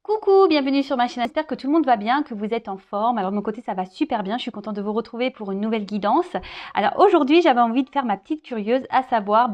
Coucou, bienvenue sur ma chaîne, j'espère que tout le monde va bien, que vous êtes en forme. Alors de mon côté ça va super bien, je suis contente de vous retrouver pour une nouvelle guidance. Alors aujourd'hui j'avais envie de faire ma petite curieuse, à savoir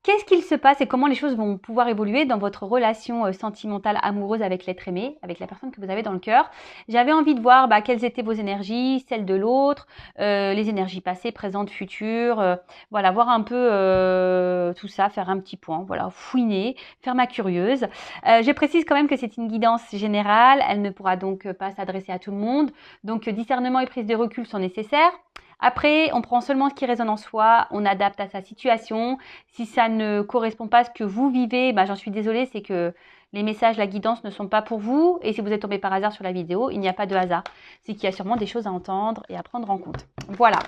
qu'est-ce qu'il se passe et comment les choses vont pouvoir évoluer dans votre relation sentimentale, amoureuse avec l'être aimé, avec la personne que vous avez dans le cœur. J'avais envie de voir quelles étaient vos énergies, celles de l'autre, les énergies passées, présentes, futures. Voilà, voir un peu tout ça, faire un petit point, voilà, fouiner, faire ma curieuse. Je précise quand même que c'est une guidance générale, elle ne pourra donc pas s'adresser à tout le monde. Donc discernement et prise de recul sont nécessaires. Après, on prend seulement ce qui résonne en soi, on adapte à sa situation. Si ça ne correspond pas à ce que vous vivez, j'en suis désolée, c'est que les messages, la guidance ne sont pas pour vous. Et si vous êtes tombé par hasard sur la vidéo, il n'y a pas de hasard. C'est qu'il y a sûrement des choses à entendre et à prendre en compte. Voilà.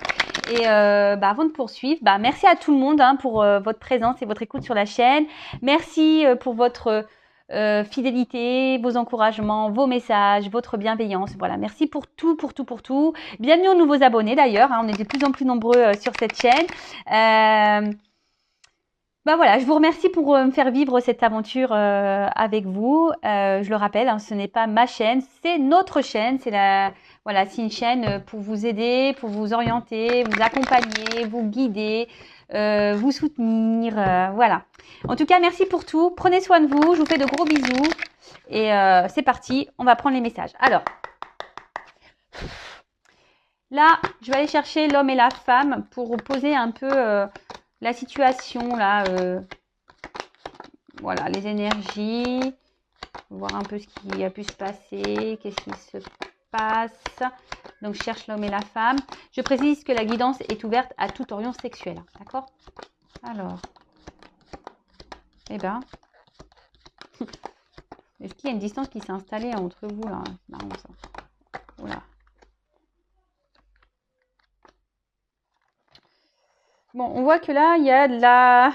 Et avant de poursuivre, merci à tout le monde pour votre présence et votre écoute sur la chaîne. Merci pour votre fidélité, vos encouragements, vos messages, votre bienveillance. Voilà, merci pour tout, pour tout, pour tout. Bienvenue aux nouveaux abonnés d'ailleurs, on est de plus en plus nombreux sur cette chaîne. Voilà, je vous remercie pour me faire vivre cette aventure avec vous. Je le rappelle, ce n'est pas ma chaîne, c'est notre chaîne. Voilà, c'est une chaîne pour vous aider, pour vous orienter, vous accompagner, vous guider, vous soutenir. Voilà. En tout cas, merci pour tout. Prenez soin de vous. Je vous fais de gros bisous. Et c'est parti, on va prendre les messages. Alors, là, je vais aller chercher l'homme et la femme pour poser un peu la situation, là. Voilà, les énergies. Voir un peu ce qui a pu se passer. Qu'est-ce qui se passe. Donc, je cherche l'homme et la femme. Je précise que la guidance est ouverte à toute orion sexuel. D'accord? Alors. Est-ce qu'il y a une distance qui s'est installée entre vous, là? C'est marrant, ça. Voilà. Bon, on voit que là, il y a de la...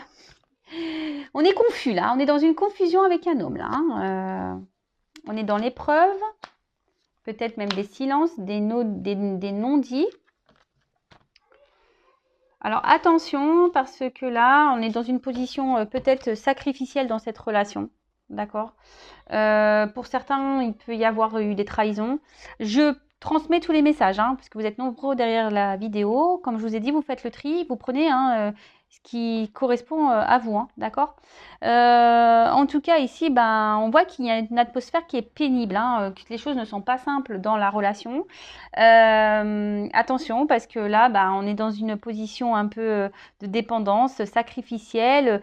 On est confus, là. On est dans une confusion avec un homme, là. On est dans l'épreuve. Peut-être même des silences, des non-dits. Alors, attention, parce que là, on est dans une position peut-être sacrificielle dans cette relation. D'accord? Pour certains, il peut y avoir eu des trahisons. Je transmets tous les messages, parce que vous êtes nombreux derrière la vidéo. Comme je vous ai dit, vous faites le tri, vous prenez ce qui correspond à vous, d'accord? En tout cas, ici, on voit qu'il y a une atmosphère qui est pénible, que les choses ne sont pas simples dans la relation. Attention, parce que là, on est dans une position un peu de dépendance sacrificielle,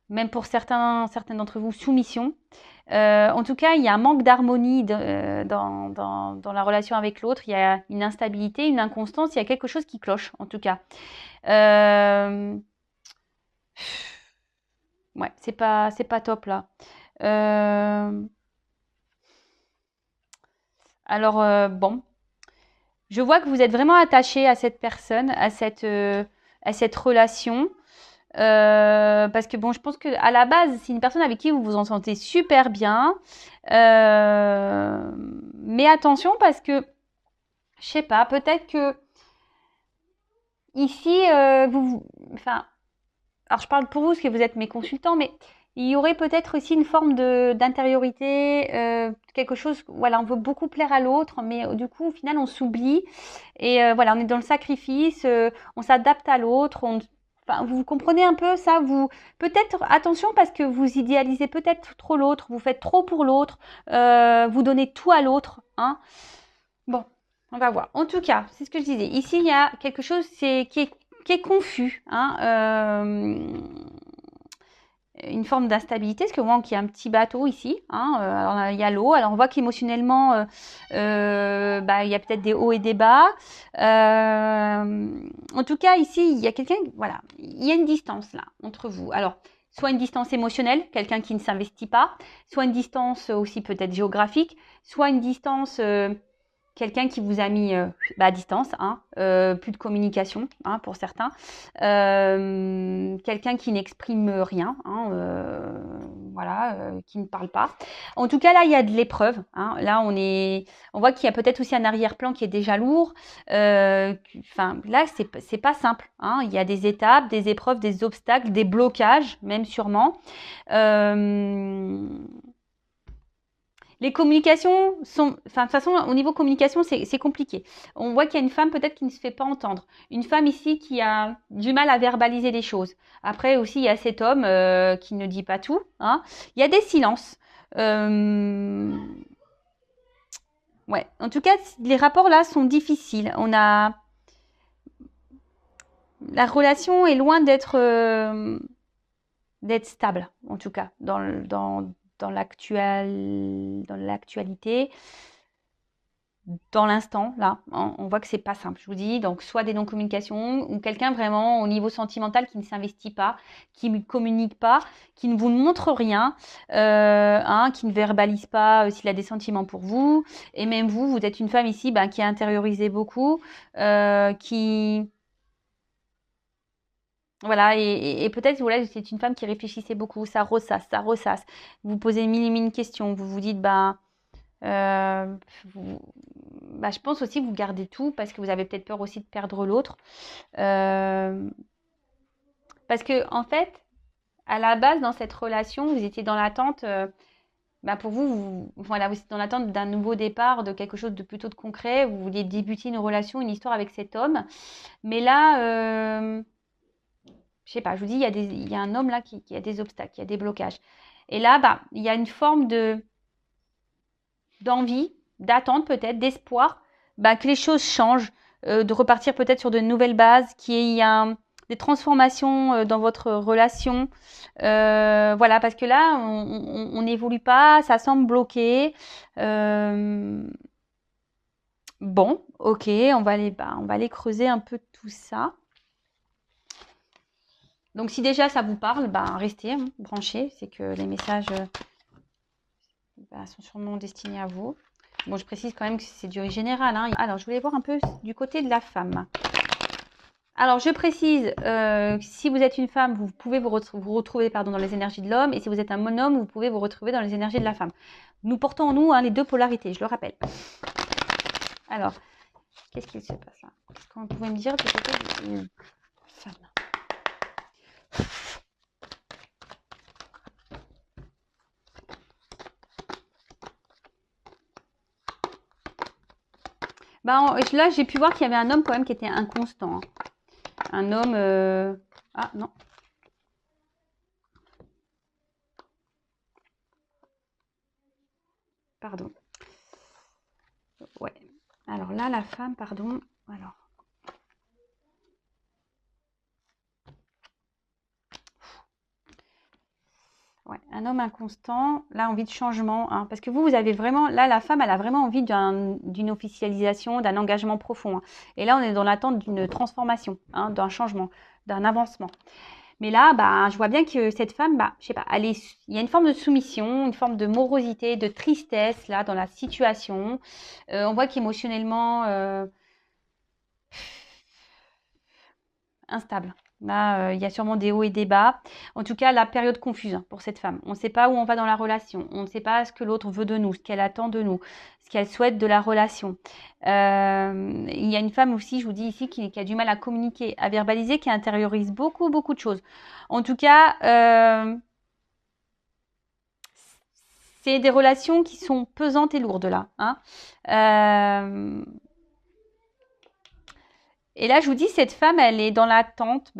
même pour certains d'entre vous, soumission. En tout cas, il y a un manque d'harmonie dans la relation avec l'autre. Il y a une instabilité, une inconstance. Il y a quelque chose qui cloche, en tout cas. Ouais, c'est pas top, là. Alors, bon. Je vois que vous êtes vraiment attaché à cette personne, à cette relation. Parce que je pense que à la base, c'est une personne avec qui vous vous entendez super bien. Mais attention, parce que, je sais pas, peut-être que ici, alors je parle pour vous, parce que vous êtes mes consultants, mais il y aurait peut-être aussi une forme d'intériorité, quelque chose, voilà, on veut beaucoup plaire à l'autre, mais du coup, au final, on s'oublie. Et voilà, on est dans le sacrifice, on s'adapte à l'autre, vous comprenez un peu ça? Peut-être, attention, parce que vous idéalisez peut-être trop l'autre, vous faites trop pour l'autre, vous donnez tout à l'autre, Bon, on va voir. En tout cas, c'est ce que je disais. Ici, il y a quelque chose qui est confus, une forme d'instabilité, parce que moi, il y a un petit bateau ici, alors il y a l'eau, alors on voit qu'émotionnellement, il y a peut-être des hauts et des bas. En tout cas, ici, il y a quelqu'un, voilà, il y a une distance là, entre vous. Alors, soit une distance émotionnelle, quelqu'un qui ne s'investit pas, soit une distance aussi peut-être géographique, soit une distance... quelqu'un qui vous a mis à distance, plus de communication pour certains, quelqu'un qui n'exprime rien, qui ne parle pas. En tout cas, là, il y a de l'épreuve. Là, on voit qu'il y a peut-être aussi un arrière-plan qui est déjà lourd. Là, c'est pas simple. Il y a des étapes, des épreuves, des obstacles, des blocages, même sûrement. Les communications sont, enfin, de toute façon, au niveau communication, c'est compliqué. On voit qu'il y a une femme peut-être qui ne se fait pas entendre. Une femme ici qui a du mal à verbaliser les choses. Après aussi, il y a cet homme qui ne dit pas tout, hein. Il y a des silences. Ouais. En tout cas, les rapports là sont difficiles. La relation est loin d'être stable, en tout cas, dans l'actualité, dans l'instant, là. On voit que c'est pas simple, je vous dis. Donc, soit des non-communications, ou quelqu'un vraiment au niveau sentimental qui ne s'investit pas, qui ne communique pas, qui ne vous montre rien, hein, qui ne verbalise pas s'il a des sentiments pour vous. Et même vous, vous êtes une femme ici qui a intériorisé beaucoup, qui... Voilà, et peut-être, voilà, c'est une femme qui réfléchissait beaucoup, ça ressasse, ça ressasse. Vous posez mille et mille questions, vous vous dites, euh, vous- je pense aussi que vous gardez tout parce que vous avez peut-être peur aussi de perdre l'autre. Euh, parce que, en fait, à la base, dans cette relation, vous étiez dans l'attente, pour vous, voilà, vous étiez dans l'attente d'un nouveau départ, de quelque chose de plutôt de concret. Vous vouliez débuter une relation, une histoire avec cet homme. Mais là, je sais pas, je vous dis, il y a un homme là qui a des obstacles, qui a des blocages. Et là, il y a une forme d'envie, d'attente peut-être, d'espoir, que les choses changent, de repartir peut-être sur de nouvelles bases, qu'il y ait des transformations dans votre relation. Voilà, parce que là, on n'évolue pas, ça semble bloqué. Bon, ok, on va aller creuser un peu tout ça. Donc, si déjà ça vous parle, restez branchez. C'est que les messages sont sûrement destinés à vous. Bon, je précise quand même que c'est du général, hein. Alors, je voulais voir un peu du côté de la femme. Alors, je précise, si vous êtes une femme, vous pouvez vous retrouver dans les énergies de l'homme. Et si vous êtes un homme, vous pouvez vous retrouver dans les énergies de la femme. Nous portons en nous les deux polarités, je le rappelle. Alors, qu'est-ce qu'il se passe là? Qu'est-ce qu'on pouvait me dire du côté d'une femme? Là, j'ai pu voir qu'il y avait un homme quand même qui était inconstant, hein. Un homme... Ah, non. Pardon. Ouais. Alors là, la femme, pardon. Alors. Ouais, un homme inconstant, là, envie de changement, hein, parce que vous avez vraiment, là, la femme, elle a vraiment envie d'une officialisation, d'un engagement profond, hein. Et là, on est dans l'attente d'une transformation, hein, d'un changement, d'un avancement. Mais là, je vois bien que cette femme, je sais pas, il y a une forme de soumission, une forme de morosité, de tristesse, là, dans la situation. On voit qu'émotionnellement, instable. Là, il y a sûrement des hauts et des bas. En tout cas, la période confuse pour cette femme. On ne sait pas où on va dans la relation. On ne sait pas ce que l'autre veut de nous, ce qu'elle attend de nous, ce qu'elle souhaite de la relation. Il y a une femme aussi, je vous dis ici, qui a du mal à communiquer, à verbaliser, qui intériorise beaucoup, beaucoup de choses. En tout cas, c'est des relations qui sont pesantes et lourdes là, hein. Et là, je vous dis, cette femme, elle est dans l'attente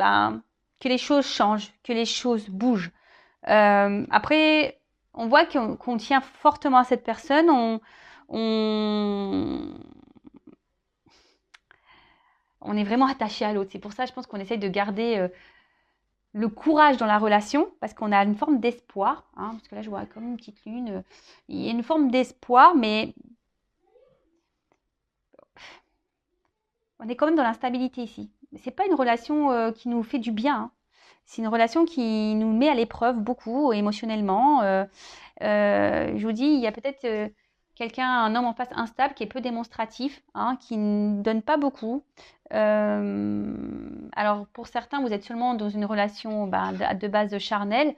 que les choses changent, que les choses bougent. Après, on voit qu'on tient fortement à cette personne. On, on est vraiment attaché à l'autre. C'est pour ça, je pense qu'on essaye de garder le courage dans la relation, parce qu'on a une forme d'espoir, hein, parce que là, je vois comme une petite lune. Il y a une forme d'espoir, mais on est quand même dans l'instabilité ici. C'est pas une relation qui nous fait du bien, hein. C'est une relation qui nous met à l'épreuve beaucoup émotionnellement. Je vous dis, il y a peut-être quelqu'un, un homme en face instable qui est peu démonstratif, hein, qui ne donne pas beaucoup. Alors pour certains, vous êtes seulement dans une relation de base charnelle.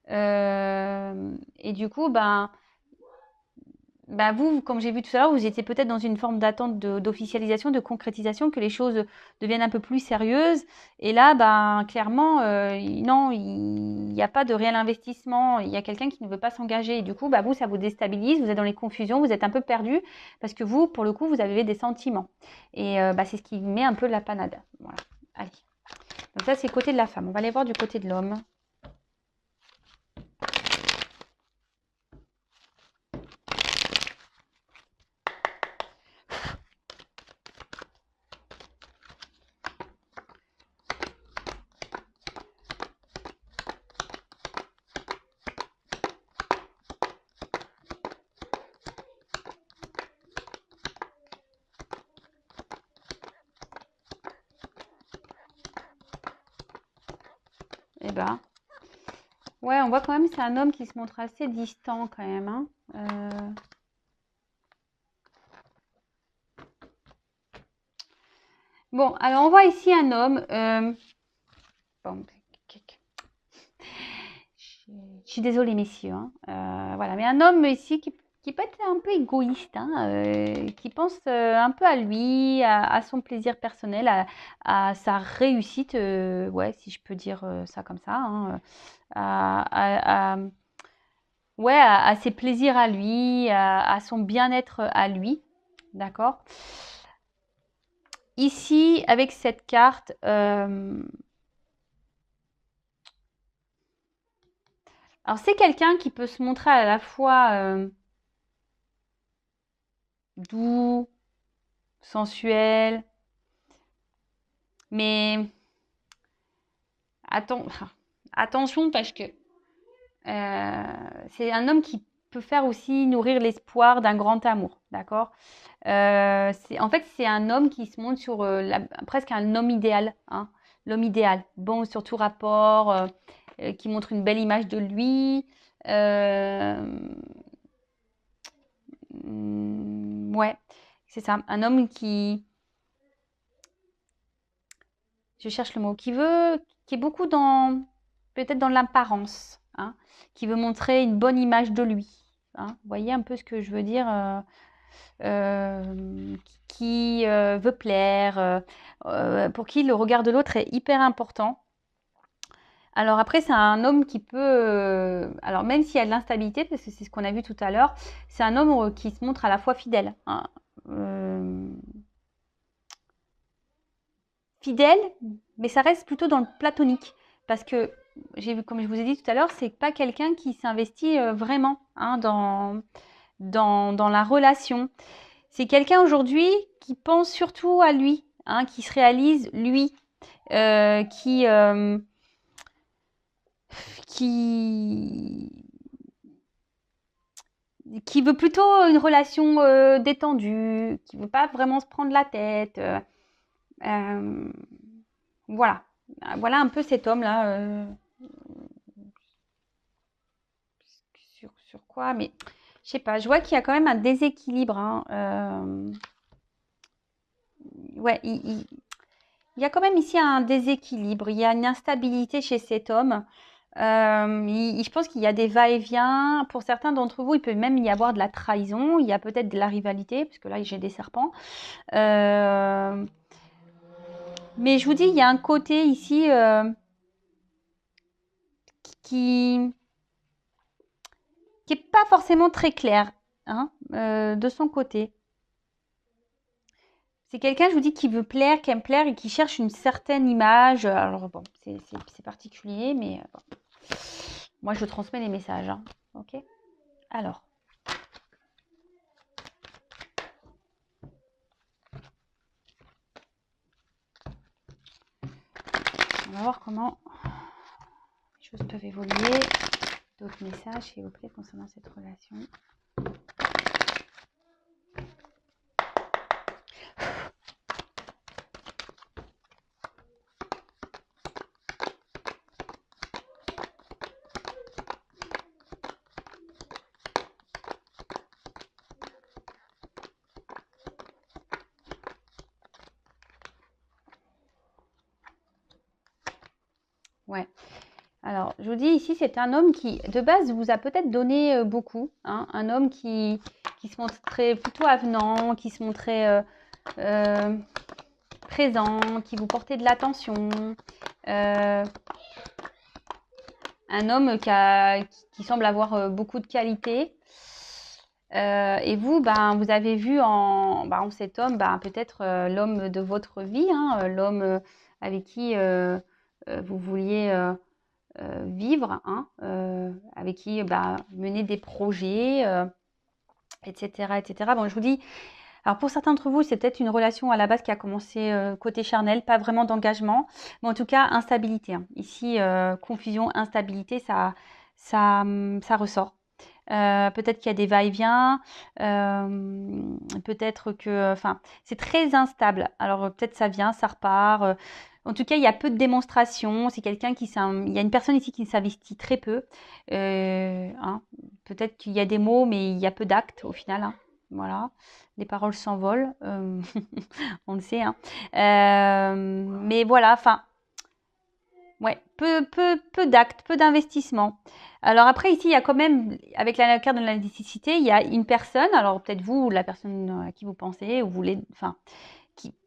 Et du coup, bah vous, comme j'ai vu tout à l'heure, vous étiez peut-être dans une forme d'attente d'officialisation, de concrétisation, que les choses deviennent un peu plus sérieuses. Et là, ben, clairement, non, il n'y a pas de réel investissement. Il y a quelqu'un qui ne veut pas s'engager. Et du coup, bah, vous, ça vous déstabilise. Vous êtes dans les confusions, vous êtes un peu perdu parce que vous, pour le coup, vous avez des sentiments. Et bah, c'est ce qui met un peu la panade. Voilà. Allez. Donc ça, c'est le côté de la femme. On va aller voir du côté de l'homme. Eh ben, ouais, on voit quand même c'est un homme qui se montre assez distant quand même, hein. Bon, alors on voit ici un homme. Bon, je suis désolée, messieurs, hein. Voilà, mais un homme ici qui peut être un peu égoïste, hein, qui pense un peu à lui, à son plaisir personnel, à sa réussite, ouais, si je peux dire ça comme ça, hein, ouais, à ses plaisirs à lui, à son bien-être à lui, d'accord? Ici, avec cette carte, alors c'est quelqu'un qui peut se montrer à la fois doux, sensuel, mais atten- attention parce que c'est un homme qui peut faire aussi nourrir l'espoir d'un grand amour, d'accord? En fait, c'est un homme qui se montre sur presque un homme idéal, hein, l'homme idéal, bon sur tout rapport, qui montre une belle image de lui. Ouais, c'est ça, un homme je cherche le mot, qui est beaucoup dans, peut-être dans l'apparence, hein, qui veut montrer une bonne image de lui, hein. Vous voyez un peu ce que je veux dire, qui veut plaire, pour qui le regard de l'autre est hyper important. Alors après, c'est un homme qui peut, alors même s'il y a de l'instabilité, parce que c'est ce qu'on a vu tout à l'heure, c'est un homme qui se montre à la fois fidèle, hein. Fidèle, mais ça reste plutôt dans le platonique. Parce que, j'ai vu, comme je vous ai dit tout à l'heure, c'est pas quelqu'un qui s'investit vraiment, hein, dans la relation. C'est quelqu'un aujourd'hui qui pense surtout à lui, hein, qui se réalise lui, euh, qui, euh, qui, qui veut plutôt une relation détendue, qui veut pas vraiment se prendre la tête. Euh, voilà. Voilà un peu cet homme-là. Sur quoi, mais je sais pas, je vois qu'il y a quand même un déséquilibre, hein. Ouais, il y a quand même ici un déséquilibre, il y a une instabilité chez cet homme. Je pense qu'il y a des va-et-vient. Pour certains d'entre vous, il peut même y avoir de la trahison, il y a peut-être de la rivalité, parce que là, j'ai des serpents. Mais je vous dis, il y a un côté ici qui qui est pas forcément très clair, hein, de son côté. C'est quelqu'un, je vous dis, qui veut plaire, qui aime plaire et qui cherche une certaine image. Alors bon, c'est particulier, mais bon. Moi je transmets les messages, hein. Ok. Alors, on va voir comment les choses peuvent évoluer. D'autres messages, s'il vous plaît, concernant cette relation. Ouais. Alors, je vous dis ici, c'est un homme qui, de base, vous a peut-être donné beaucoup. Hein, un homme qui se montrait plutôt avenant, qui se montrait présent, qui vous portait de l'attention. Un homme qui semble avoir beaucoup de qualités. Et vous, vous avez vu en cet homme peut-être l'homme de votre vie, hein, l'homme avec qui vous vouliez vivre, hein, avec qui mener des projets, etc., etc. Bon, je vous dis, alors pour certains d'entre vous, c'est peut-être une relation à la base qui a commencé côté charnel, pas vraiment d'engagement, mais en tout cas instabilité. Hein. Ici, confusion, instabilité, ça ressort. Peut-être qu'il y a des va-et-vient, peut-être que, enfin, c'est très instable. Alors peut-être ça vient, ça repart. En tout cas, il y a peu de démonstrations. C'est quelqu'un il y a une personne ici qui s'investit très peu. Hein. Peut-être qu'il y a des mots, mais il y a peu d'actes au final. Hein. Voilà, les paroles s'envolent, on le sait. Hein. Mais voilà, enfin, ouais, peu d'actes, peu d'investissement. Alors après, ici, il y a quand même, avec la carte de la nécessité, il y a une personne, alors peut-être vous, ou la personne à qui vous pensez, ou vous voulez, enfin,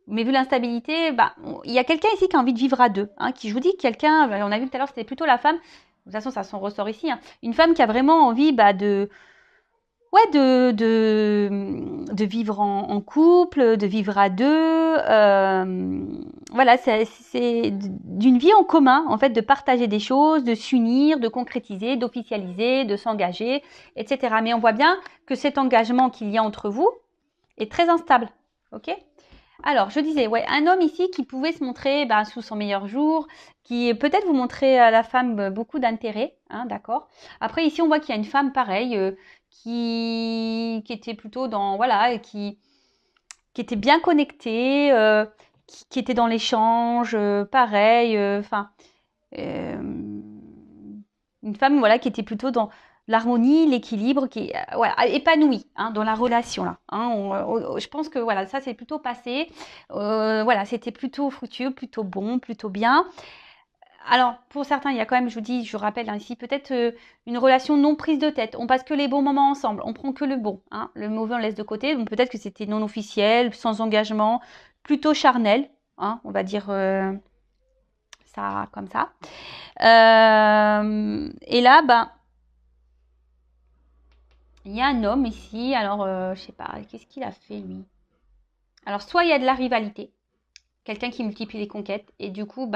mais vu l'instabilité, il y a quelqu'un ici qui a envie de vivre à deux. Hein, qui, je vous dis, quelqu'un, on a vu tout à l'heure, c'était plutôt la femme. De toute façon, ça s'en ressort ici. Hein, une femme qui a vraiment envie de vivre en couple, de vivre à deux. Voilà, c'est d'une vie en commun, en fait, de partager des choses, de s'unir, de concrétiser, d'officialiser, de s'engager, etc. Mais on voit bien que cet engagement qu'il y a entre vous est très instable. Ok ? Alors, je disais, ouais, un homme ici qui pouvait se montrer sous son meilleur jour, qui peut-être vous montrer à la femme beaucoup d'intérêt, hein, d'accord. Après, ici, on voit qu'il y a une femme pareille qui était plutôt dans, voilà, qui était bien connectée, qui était dans l'échange, pareil, enfin, une femme, voilà, qui était plutôt dans l'harmonie, l'équilibre, qui est voilà, épanouie hein, dans la relation là. Hein, je pense que voilà, ça c'est plutôt passé. Voilà, c'était plutôt fructueux, plutôt bon, plutôt bien. Alors pour certains, il y a quand même, je vous dis, je vous rappelle hein, ici peut-être une relation non prise de tête. On passe que les bons moments ensemble, on prend que le bon. Hein, le mauvais on laisse de côté. Donc peut-être que c'était non officiel, sans engagement, plutôt charnel. Hein, on va dire ça comme ça. Et là, il y a un homme ici, alors je sais pas, qu'est-ce qu'il a fait lui? Alors soit il y a de la rivalité, quelqu'un qui multiplie les conquêtes, et du coup,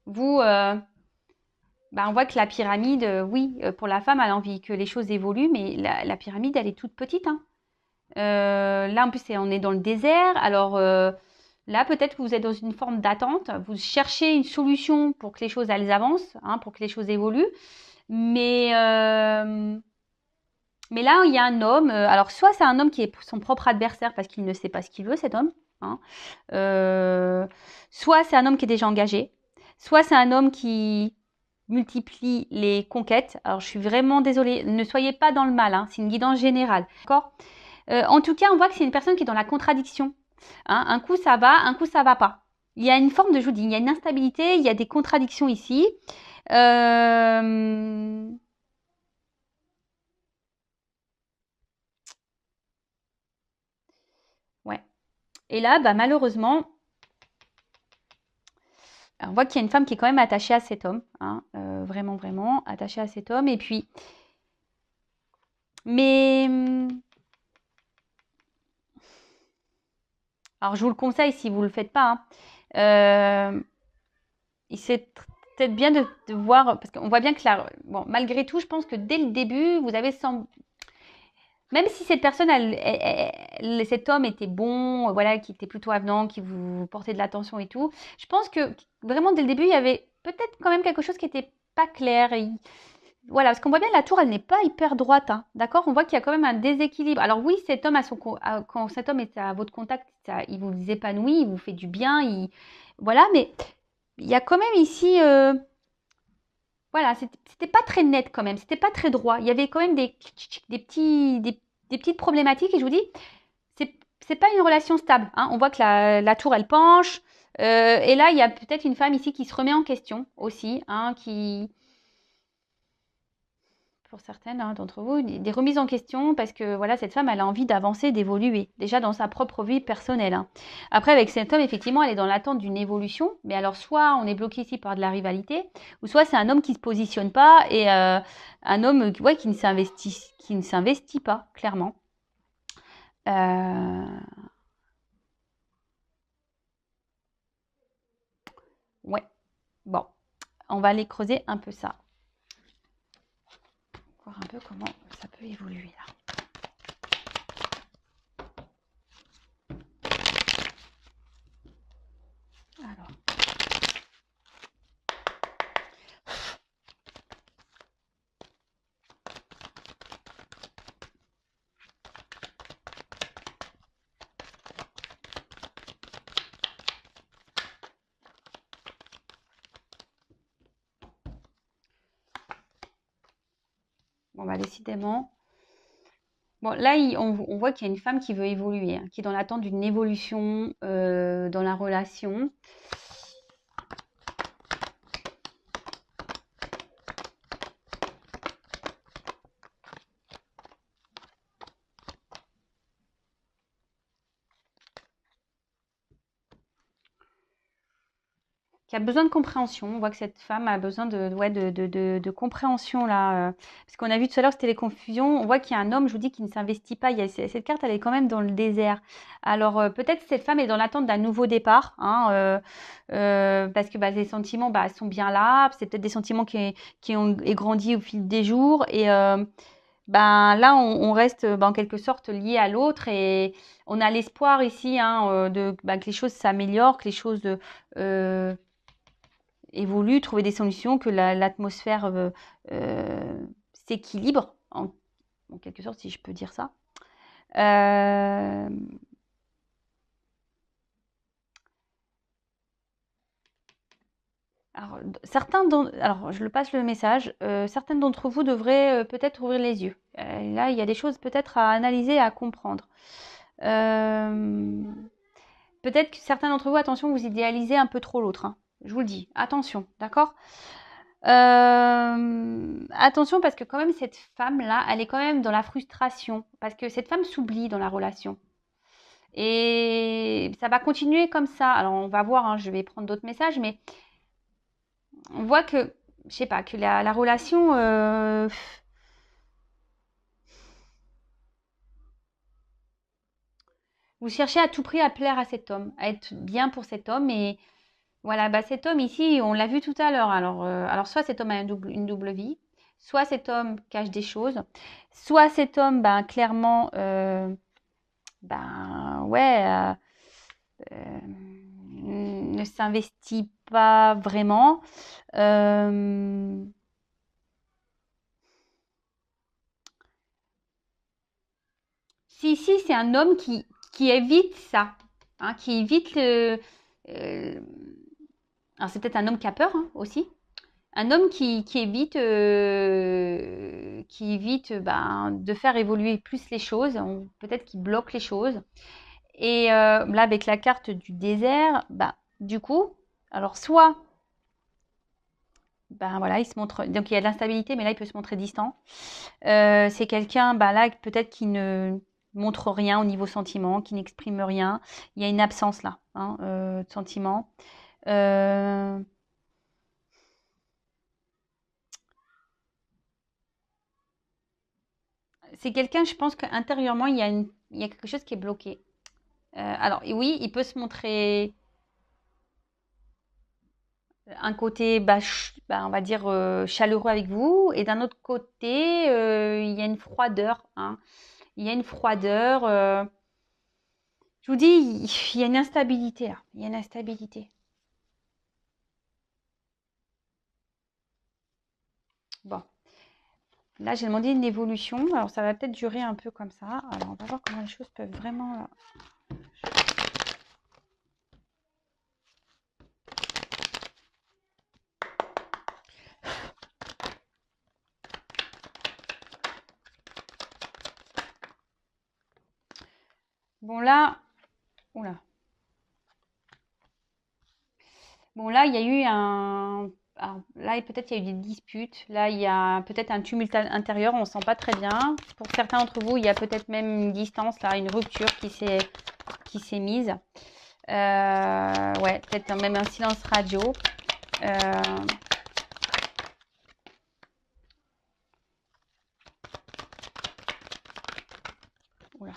vous, on voit que la pyramide, oui, pour la femme, elle a envie que les choses évoluent, mais la pyramide, elle est toute petite. Hein. Là, en plus, on est dans le désert, alors là, peut-être que vous êtes dans une forme d'attente, vous cherchez une solution pour que les choses, elles avancent, hein, pour que les choses évoluent, mais là, il y a un homme, alors soit c'est un homme qui est son propre adversaire parce qu'il ne sait pas ce qu'il veut, cet homme, hein. Soit c'est un homme qui est déjà engagé, soit c'est un homme qui multiplie les conquêtes. Alors je suis vraiment désolée, ne soyez pas dans le mal, hein, c'est une guidance générale, d'accord. En tout cas, on voit que c'est une personne qui est dans la contradiction. Hein. Un coup ça va, un coup ça va pas. Il y a une forme de, je vous dis, il y a une instabilité, il y a des contradictions ici. Ouais. Et là, malheureusement, on voit qu'il y a une femme qui est quand même attachée à cet homme, hein, vraiment, vraiment attachée à cet homme. Et puis, mais, alors je vous le conseille si vous ne le faites pas. Hein, c'est peut-être bien de voir, parce qu'on voit bien que bon, malgré tout, je pense que dès le début, vous avez même si cette personne, cet homme était bon, voilà, qui était plutôt avenant, qui vous portait de l'attention et tout, je pense que vraiment dès le début, il y avait peut-être quand même quelque chose qui n'était pas clair. Voilà, parce qu'on voit bien la tour, elle n'est pas hyper droite, hein, d'accord. On voit qu'il y a quand même un déséquilibre. Alors oui, cet homme, quand cet homme est à votre contact, il vous épanouit, il vous fait du bien, voilà, mais il y a quand même ici... Voilà, c'était pas très net quand même, c'était pas très droit. Il y avait quand même des petites problématiques et je vous dis, c'est pas une relation stable. Hein. On voit que la tour elle penche et là il y a peut-être une femme ici qui se remet en question aussi, hein, qui pour certaines d'entre vous, des remises en question parce que voilà, cette femme, elle a envie d'avancer, d'évoluer, déjà dans sa propre vie personnelle. Après, avec cet homme, effectivement, elle est dans l'attente d'une évolution, mais alors soit on est bloqué ici par de la rivalité, ou soit c'est un homme qui ne se positionne pas et un homme ouais, qui ne s'investit pas, clairement. Ouais, bon, on va aller creuser un peu ça. Voir un peu comment ça peut évoluer là. Alors. Bon, bah décidément. Bon, là, on voit qu'il y a une femme qui veut évoluer, qui est dans l'attente d'une évolution dans la relation. Qui a besoin de compréhension. On voit que cette femme a besoin de compréhension là. Parce qu'on a vu tout à l'heure, c'était les confusions. On voit qu'il y a un homme, je vous dis, qui ne s'investit pas. Cette carte, elle est quand même dans le désert. Alors peut-être cette femme est dans l'attente d'un nouveau départ. Parce que les sentiments sont bien là. C'est peut-être des sentiments qui ont grandi au fil des jours. Et là, on reste en quelque sorte lié à l'autre. Et on a l'espoir ici que les choses s'améliorent, que les choses évolue, trouver des solutions, que l'atmosphère s'équilibre, en quelque sorte, si je peux dire ça. Alors, je le passe le message. Certaines d'entre vous devraient peut-être ouvrir les yeux. Là, il y a des choses peut-être à analyser, à comprendre. Peut-être que certains d'entre vous, attention, vous idéalisez un peu trop l'autre. Je vous le dis, attention, d'accord? Attention parce que quand même cette femme-là, elle est quand même dans la frustration. Parce que cette femme s'oublie dans la relation. Et ça va continuer comme ça. Alors on va voir, je vais prendre d'autres messages, mais on voit que, je sais pas, que la relation... vous cherchez à tout prix à plaire à cet homme, à être bien pour cet homme. Et voilà, cet homme ici, on l'a vu tout à l'heure. Alors soit cet homme a une double vie, soit cet homme cache des choses, soit cet homme, clairement, ne s'investit pas vraiment. Si c'est un homme qui évite ça, qui évite alors c'est peut-être un homme qui a peur aussi. Un homme qui évite, de faire évoluer plus les choses, peut-être qu'il bloque les choses. Et là, avec la carte du désert, du coup, alors soit, voilà, il se montre, donc il y a de l'instabilité, mais là, il peut se montrer distant. C'est quelqu'un, là, peut-être qui ne montre rien au niveau sentiment, qui n'exprime rien. Il y a une absence là, de sentiment. C'est quelqu'un, je pense qu'intérieurement, il y a quelque chose qui est bloqué. Alors, oui, il peut se montrer un côté, on va dire, chaleureux avec vous, et d'un autre côté, il y a une froideur. Il y a une froideur. Je vous dis, il y a une instabilité là. Il y a une instabilité. Bon. Là, j'ai demandé une évolution. Alors, ça va peut-être durer un peu comme ça. Alors, on va voir comment les choses peuvent vraiment... Bon, là... Oula. Bon, là, il y a eu un alors, là, peut-être il y a eu des disputes. Là, il y a peut-être un tumulte intérieur. On ne sent pas très bien. Pour certains d'entre vous, il y a peut-être même une distance, là, une rupture qui s'est mise. Ouais, peut-être même un silence radio. Oula.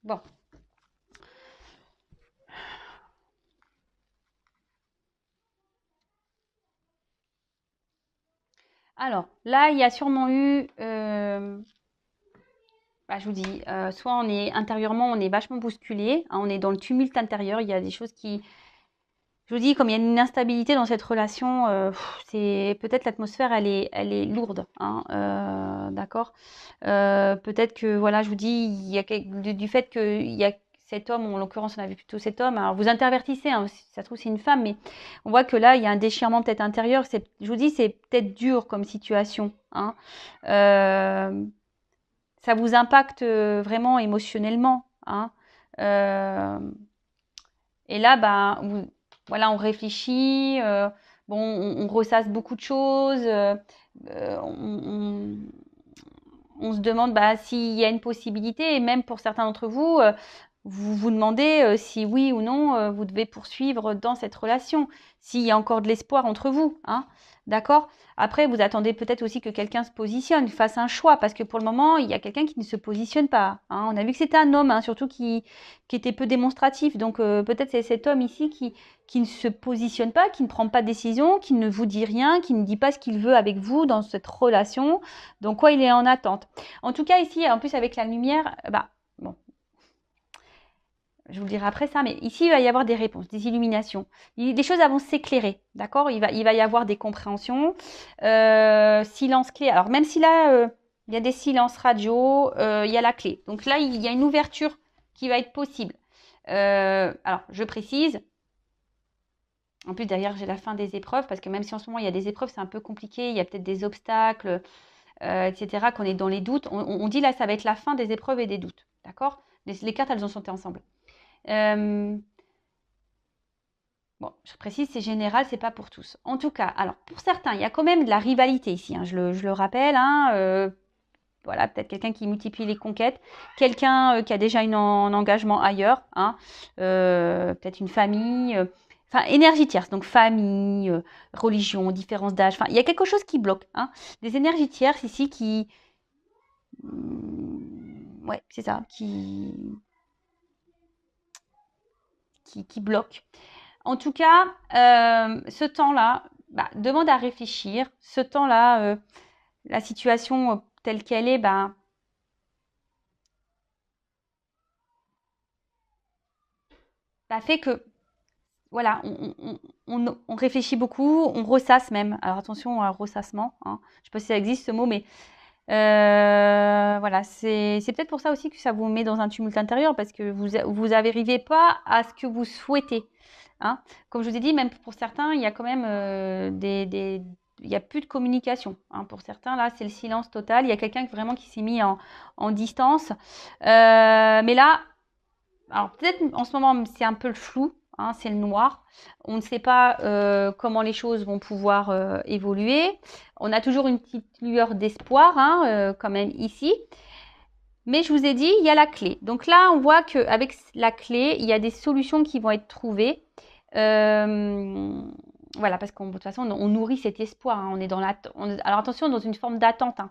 Bon. Alors, là, il y a sûrement eu, bah, je vous dis, soit on est intérieurement, on est vachement bousculé, hein, on est dans le tumulte intérieur, il y a des choses qui, je vous dis, comme il y a une instabilité dans cette relation, c'est peut-être l'atmosphère, elle est lourde, hein, d'accord. Peut-être que, voilà, je vous dis, il y a du fait qu'il y a cet homme, en l'occurrence, on avait plutôt cet homme. Alors, vous intervertissez, hein, si ça se trouve, c'est une femme, mais on voit que là, il y a un déchirement peut-être intérieur. Je vous dis, c'est peut-être dur comme situation, hein. Ça vous impacte vraiment émotionnellement, hein. Euh, et là, bah, voilà, on réfléchit, bon, on ressasse beaucoup de choses, on, on se demande bah, s'il y a une possibilité, et même pour certains d'entre vous, vous vous demandez si oui ou non vous devez poursuivre dans cette relation, s'il y a encore de l'espoir entre vous, hein, d'accord? Après, vous attendez peut-être aussi que quelqu'un se positionne, fasse un choix, parce que pour le moment, il y a quelqu'un qui ne se positionne pas, hein. On a vu que c'était un homme, hein, surtout qui était peu démonstratif, donc peut-être c'est cet homme ici qui ne se positionne pas, qui ne prend pas de décision, qui ne vous dit rien, qui ne dit pas ce qu'il veut avec vous dans cette relation, donc quoi, il est en attente. En tout cas, ici, en plus avec la lumière, bah, bon, je vous le dirai après ça, mais ici, il va y avoir des réponses, des illuminations. Des choses vont s'éclairer, d'accord? Il va y avoir des compréhensions. Silence clé. Alors, même si là, il y a des silences radio, il y a la clé. Donc là, il y a une ouverture qui va être possible. Alors, je précise. En plus, derrière, j'ai la fin des épreuves, parce que même si en ce moment, il y a des épreuves, c'est un peu compliqué, il y a peut-être des obstacles, etc., qu'on est dans les doutes. On dit là, ça va être la fin des épreuves et des doutes, d'accord? Les cartes, elles ont sauté ensemble. Bon, je précise, c'est général, c'est pas pour tous. En tout cas, alors pour certains, il y a quand même de la rivalité ici, hein, je le rappelle, hein, voilà, peut-être quelqu'un qui multiplie les conquêtes, quelqu'un qui a déjà un engagement ailleurs, hein, peut-être une famille, enfin énergie tierce, donc famille, religion, différence d'âge, enfin il y a quelque chose qui bloque, hein, des énergies tierces ici ouais, c'est ça, qui bloquent. En tout cas, ce temps-là, bah, demande à réfléchir. Ce temps-là, la situation telle qu'elle est, bah, fait que, voilà, on réfléchit beaucoup, on ressasse même. Alors attention à ressassement, hein. Je ne sais pas si ça existe ce mot, mais voilà, c'est peut-être pour ça aussi que ça vous met dans un tumulte intérieur, parce que vous n'arrivez pas à ce que vous souhaitez, hein. Comme je vous ai dit, même pour certains, il y a quand même il n'y a plus de communication, hein. Pour certains, là, c'est le silence total. Il y a quelqu'un vraiment qui s'est mis en distance. Mais là, alors peut-être en ce moment, c'est un peu le flou, hein, c'est le noir. On ne sait pas comment les choses vont pouvoir évoluer. On a toujours une petite lueur d'espoir, hein, quand même ici. Mais je vous ai dit, il y a la clé. Donc là, on voit qu'avec la clé, il y a des solutions qui vont être trouvées. Voilà, parce qu'de toute façon, on nourrit cet espoir, hein. On est dans alors attention, dans une forme d'attente, hein.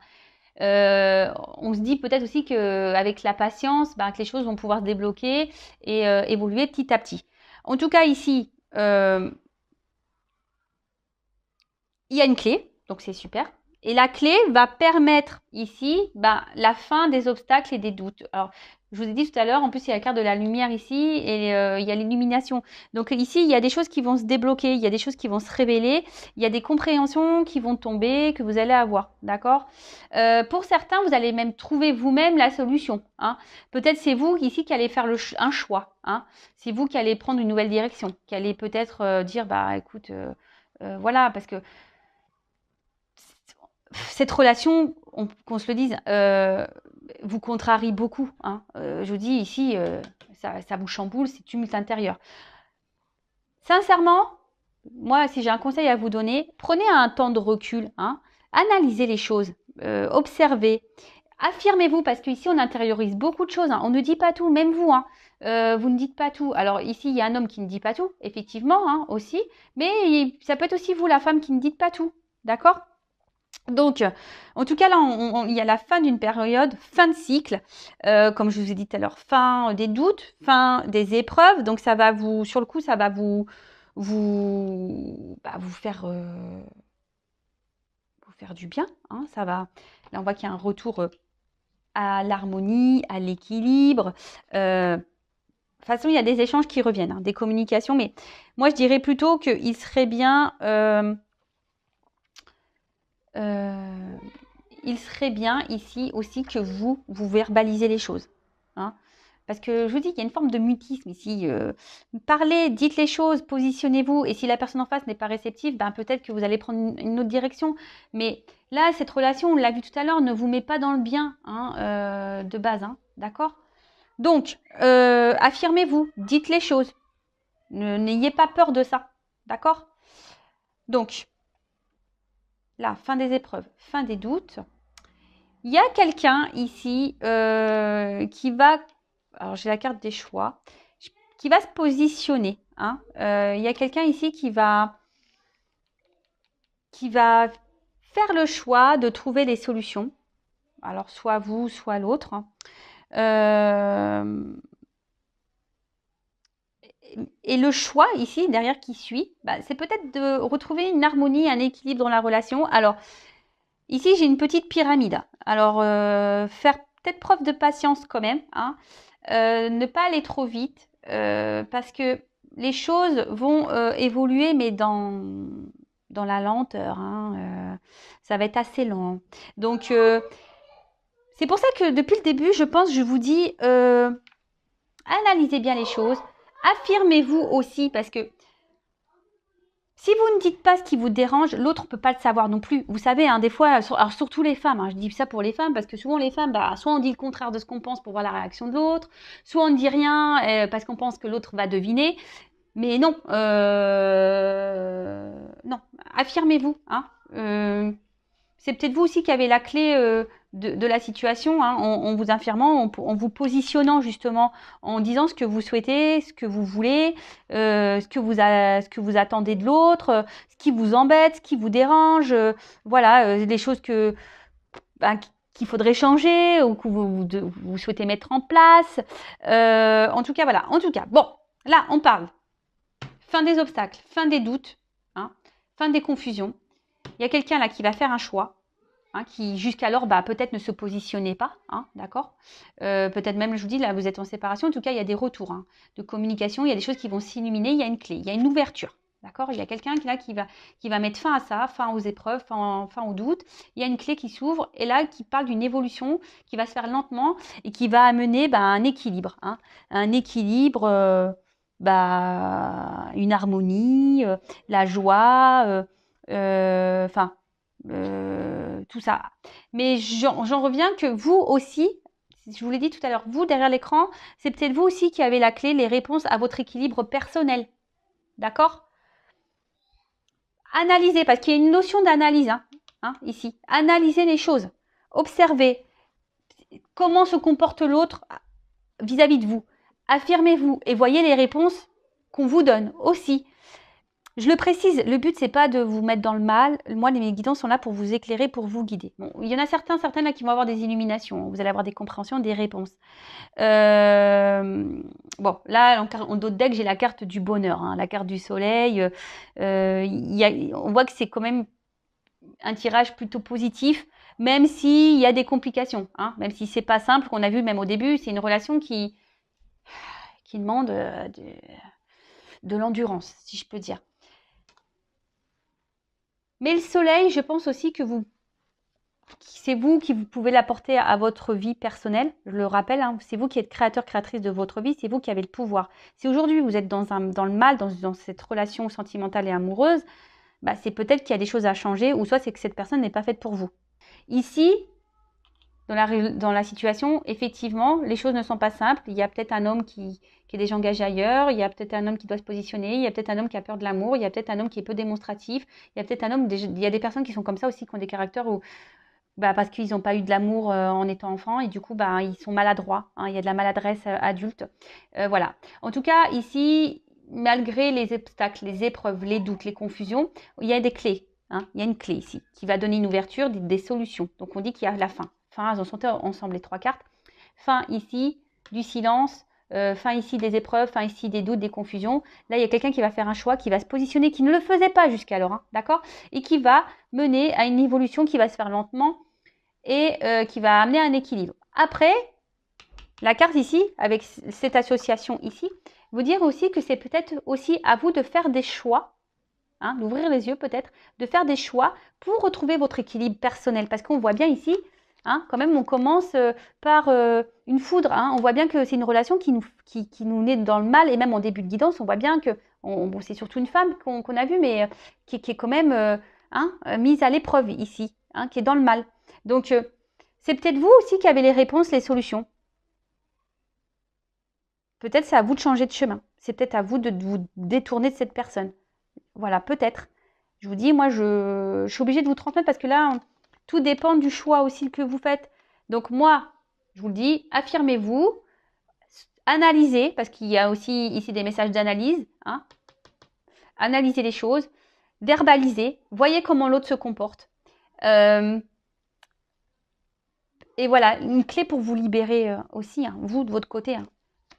On se dit peut-être aussi qu'avec la patience, que les choses vont pouvoir se débloquer et évoluer petit à petit. En tout cas, ici, il y a une clé, donc c'est super. Et la clé va permettre ici la fin des obstacles et des doutes. Alors, je vous ai dit tout à l'heure, en plus, il y a la carte de la lumière ici et il y a l'illumination. Donc ici, il y a des choses qui vont se débloquer, il y a des choses qui vont se révéler, il y a des compréhensions qui vont tomber, que vous allez avoir, d'accord? Pour certains, vous allez même trouver vous-même la solution. Hein. Peut-être c'est vous ici qui allez faire un choix. Hein. C'est vous qui allez prendre une nouvelle direction, qui allez peut-être dire, écoute, voilà, parce que cette relation, qu'on se le dise, vous contrarie beaucoup. Hein. Je vous dis ici, ça vous chamboule, c'est tumulte intérieur. Sincèrement, moi, si j'ai un conseil à vous donner, prenez un temps de recul, hein, analysez les choses, observez, affirmez-vous, parce qu'ici, on intériorise beaucoup de choses. Hein. On ne dit pas tout, même vous, hein, vous ne dites pas tout. Alors ici, il y a un homme qui ne dit pas tout, effectivement, hein, aussi, mais ça peut être aussi vous, la femme, qui ne dites pas tout, d'accord ? Donc, en tout cas, là, il y a la fin d'une période, fin de cycle, comme je vous ai dit tout à l'heure, fin des doutes, fin des épreuves. Donc, ça va vous, sur le coup, ça va vous faire du bien. Hein, ça va. Là, on voit qu'il y a un retour à l'harmonie, à l'équilibre. De toute façon, il y a des échanges qui reviennent, hein, des communications. Mais moi, je dirais plutôt qu'il serait bien... il serait bien ici aussi que vous verbalisez les choses. Hein. Parce que je vous dis qu'il y a une forme de mutisme ici. Parlez, dites les choses, positionnez-vous. Et si la personne en face n'est pas réceptive, peut-être que vous allez prendre une autre direction. Mais là, cette relation, on l'a vu tout à l'heure, ne vous met pas dans le bien de base. Hein, d'accord ? Donc, affirmez-vous, dites les choses. N'ayez pas peur de ça. D'accord ? Donc, là, fin des épreuves, fin des doutes. Il y a quelqu'un ici qui va, alors j'ai la carte des choix, qui va se positionner. Hein. Il y a quelqu'un ici qui va faire le choix de trouver des solutions. Alors soit vous, soit l'autre. Et le choix ici, derrière qui suit, c'est peut-être de retrouver une harmonie, un équilibre dans la relation. Alors, ici, j'ai une petite pyramide. Alors, faire peut-être preuve de patience quand même. Hein. Ne pas aller trop vite parce que les choses vont évoluer, mais dans la lenteur. Hein. Ça va être assez lent. Donc, c'est pour ça que depuis le début, je pense, je vous dis, analysez bien les choses. Affirmez-vous aussi parce que si vous ne dites pas ce qui vous dérange, l'autre ne peut pas le savoir non plus. Vous savez, hein, des fois, alors surtout les femmes, hein, je dis ça pour les femmes parce que souvent les femmes, soit on dit le contraire de ce qu'on pense pour voir la réaction de l'autre, soit on ne dit rien parce qu'on pense que l'autre va deviner. Mais non, non, affirmez-vous. Hein, c'est peut-être vous aussi qui avez la clé de la situation, hein, en vous affirmant, en vous positionnant justement, en disant ce que vous souhaitez, ce que vous voulez, ce que vous attendez de l'autre, ce qui vous embête, ce qui vous dérange, voilà, les choses qu'il faudrait changer ou que vous souhaitez mettre en place. En tout cas, voilà. En tout cas, bon, là, on parle fin des obstacles, fin des doutes, hein, fin des confusions. Il y a quelqu'un là qui va faire un choix, hein, qui jusqu'alors peut-être ne se positionnait pas, hein, d'accord, peut-être même, je vous dis, là, vous êtes en séparation. En tout cas, il y a des retours hein, de communication, il y a des choses qui vont s'illuminer, il y a une clé, il y a une ouverture, d'accord. Il y a quelqu'un là qui va mettre fin à ça, fin aux épreuves, fin aux doutes. Il y a une clé qui s'ouvre et là, qui parle d'une évolution qui va se faire lentement et qui va amener un équilibre, hein, un équilibre, une harmonie, la joie, enfin, tout ça. Mais j'en reviens que vous aussi, je vous l'ai dit tout à l'heure, vous derrière l'écran, c'est peut-être vous aussi qui avez la clé, les réponses à votre équilibre personnel. D'accord ? Analysez, parce qu'il y a une notion d'analyse hein, ici. Analysez les choses. Observez comment se comporte l'autre vis-à-vis de vous. Affirmez-vous et voyez les réponses qu'on vous donne aussi. Je le précise, le but, c'est pas de vous mettre dans le mal. Moi, mes guidants sont là pour vous éclairer, pour vous guider. Bon, il y en a certaines là qui vont avoir des illuminations. Vous allez avoir des compréhensions, des réponses. Bon, là, en d'autres decks, j'ai la carte du bonheur, hein, la carte du soleil. On voit que c'est quand même un tirage plutôt positif, même s'il y a des complications, hein, même si c'est pas simple, qu'on a vu même au début, c'est une relation qui demande de l'endurance, si je peux dire. Mais le soleil, je pense aussi que c'est vous qui vous pouvez l'apporter à votre vie personnelle. Je le rappelle, hein, c'est vous qui êtes créateur, créatrice de votre vie, c'est vous qui avez le pouvoir. Si aujourd'hui vous êtes dans le mal, dans cette relation sentimentale et amoureuse, bah, c'est peut-être qu'il y a des choses à changer, ou soit c'est que cette personne n'est pas faite pour vous. Ici, dans la situation, effectivement, les choses ne sont pas simples. Il y a peut-être un homme qui est déjà engagé ailleurs, il y a peut-être un homme qui doit se positionner, il y a peut-être un homme qui a peur de l'amour, il y a peut-être un homme qui est peu démonstratif, il y a peut-être un homme, il y a des personnes qui sont comme ça aussi, qui ont des caractères où, bah, parce qu'ils n'ont pas eu de l'amour en étant enfant, et du coup, bah, ils sont maladroits, hein, il y a de la maladresse adulte. Voilà. En tout cas, ici, malgré les obstacles, les épreuves, les doutes, les confusions, il y a des clés. Hein, il y a une clé ici qui va donner une ouverture, des solutions. Donc on dit qu'il y a la fin. Fin, elles en sont ensemble les trois cartes. Fin ici, du silence. Fin ici des épreuves, fin ici des doutes, des confusions. Là, il y a quelqu'un qui va faire un choix, qui va se positionner, qui ne le faisait pas jusqu'alors, hein, d'accord? Et qui va mener à une évolution qui va se faire lentement et qui va amener à un équilibre. Après, la carte ici, avec cette association ici, vous dire aussi que c'est peut-être aussi à vous de faire des choix, hein, d'ouvrir les yeux peut-être, de faire des choix pour retrouver votre équilibre personnel. Parce qu'on voit bien ici, hein, quand même, on commence par une foudre. Hein. On voit bien que c'est une relation qui nous naît dans le mal. Et même en début de guidance, on voit bien que bon, c'est surtout une femme qu'on a vue, mais qui est quand même mise à l'épreuve ici, hein, qui est dans le mal. Donc, c'est peut-être vous aussi qui avez les réponses, les solutions. Peut-être c'est à vous de changer de chemin. C'est peut-être à vous de vous détourner de cette personne. Voilà, peut-être. Je vous dis, moi, je suis obligée de vous transmettre parce que là, tout dépend du choix aussi que vous faites. Donc moi, je vous le dis, affirmez-vous, analysez, parce qu'il y a aussi ici des messages d'analyse. Hein. Analysez les choses, verbalisez, voyez comment l'autre se comporte. Et voilà, une clé pour vous libérer aussi, hein, vous de votre côté. Hein.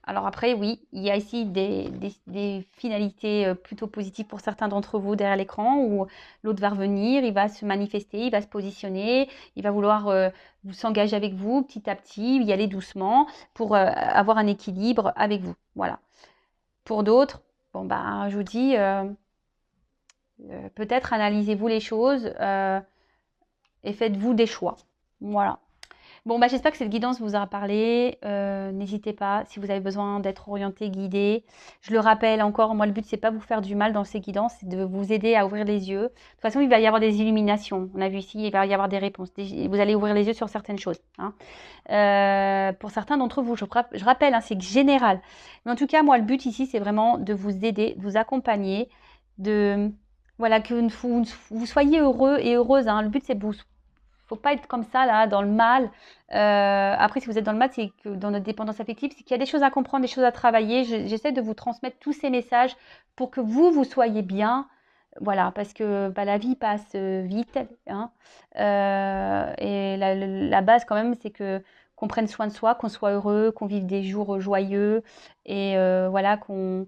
Alors après, oui, il y a ici des finalités plutôt positives pour certains d'entre vous derrière l'écran où l'autre va revenir, il va se manifester, il va se positionner, il va vouloir vous s'engager avec vous petit à petit, y aller doucement pour avoir un équilibre avec vous. Voilà. Pour d'autres, bon bah, je vous dis, peut-être analysez-vous les choses et faites-vous des choix. Voilà. Bon, bah, j'espère que cette guidance vous aura parlé. N'hésitez pas, si vous avez besoin d'être orienté, guidé. Je le rappelle encore, moi, le but, c'est pas vous faire du mal dans ces guidances, c'est de vous aider à ouvrir les yeux. De toute façon, il va y avoir des illuminations. On a vu ici, il va y avoir des réponses. Vous allez ouvrir les yeux sur certaines choses. Hein. Pour certains d'entre vous, je rappelle, hein, c'est général. Mais en tout cas, moi, le but ici, c'est vraiment de vous aider, de vous accompagner, voilà, que vous soyez heureux et heureuse. Hein. Le but, c'est de vous faut pas être comme ça, là, dans le mal. Après, si vous êtes dans le mal, c'est que dans notre dépendance affective, c'est qu'il y a des choses à comprendre, des choses à travailler. J'essaie de vous transmettre tous ces messages pour que vous soyez bien. Voilà, parce que bah, la vie passe vite. Hein. Et la base, quand même, c'est qu'on prenne soin de soi, qu'on soit heureux, qu'on vive des jours joyeux. Et voilà, qu'on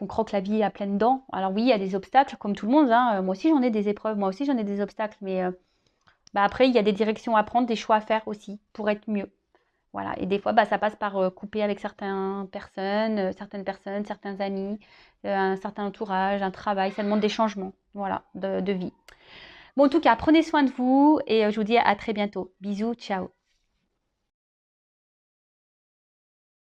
croque la vie à pleines dents. Alors oui, il y a des obstacles, comme tout le monde. Hein. Moi aussi, j'en ai des épreuves. Moi aussi, j'en ai des obstacles. Mais après, il y a des directions à prendre, des choix à faire aussi pour être mieux. Voilà. Et des fois, ça passe par couper avec certaines personnes, certains amis, un certain entourage, un travail. Ça demande des changements, voilà, de vie. Bon, en tout cas, prenez soin de vous et je vous dis à très bientôt. Bisous, ciao.